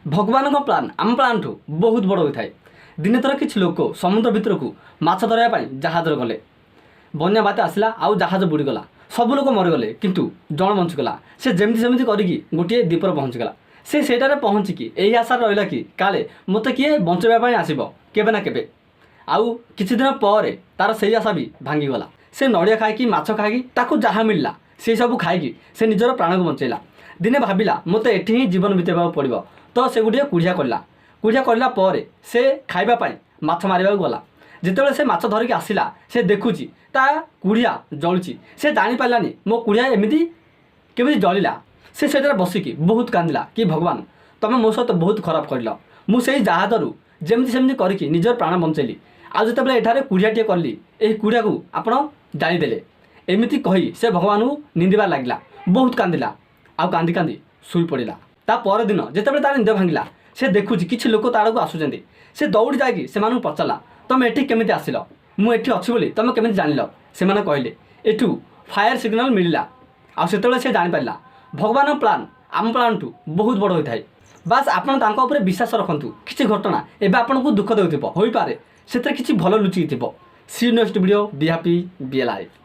भगवान प्लान आम प्लान ठू बहुत बड़ होता है। दिने थर किसी लोक समुद्र भितर को माछ धरवाई जहाज गले बन्या बात आसला आउ जहाज बुड़ीगला सब लोक मरीगले किंतु जन बंचीगला से जमती सेमती करके गोटे द्वीपर पहुँचीगला से सेठारे पहुँचिकी यही आशा रहा कि काले मत किए बचाई आसब केबे ना केबे आउ किछि दिन पर तार से आशा भी भांगीगला से नड़िया खाई माछ खाई ताकू जहाँ मिलला से सब खाई से निजर प्राण को बचैला दिने भाविला मत एठी ही जीवन बितेबा पड़ो तो से गोटे कुड़िया करला पर से खाइबा माछ मारिबा गला जिते से माछ धरिकी आसला से देखुची ता कुड़िया जलुची से जानी पारानी मो कुड़िया एमती केमी जलिला से सेठार बसिकी बहुत कांदिला कि भगवान तुम मो सहित बहुत खराब कर मुझे जहाजरू जमती सेमती करके निजर प्राण बंचेली आज जो एठारे कुड़ियाटे कली यही कुड़िया को आपण जानीदे एमती कही से भगवान को निंदबार लगिला बहुत कांदिला आउ कांदी कांदी शुई पड़ा ता पर दिन जिते तार निंद भांगिला से देखुची किसी लोक तार को आसुच्च से दौड़ी जाकि से पचारा तुम एठी केमिति आसिल मुझे अच्छी बोली तुम केमिति जानिल से कहले एठू फायर सिग्नल मिलला आते से जानीपारा भगवान प्लान आम प्लान ठू बहुत बड़ होता है। बास आपड़ तांको विश्वास रखु किसी घटना एवं आपन को दुख देउथिबो होई पारे से किसी भल लुचिकी सी नेक्स्ट वीडियो बी हैप्पी बी लाइफ।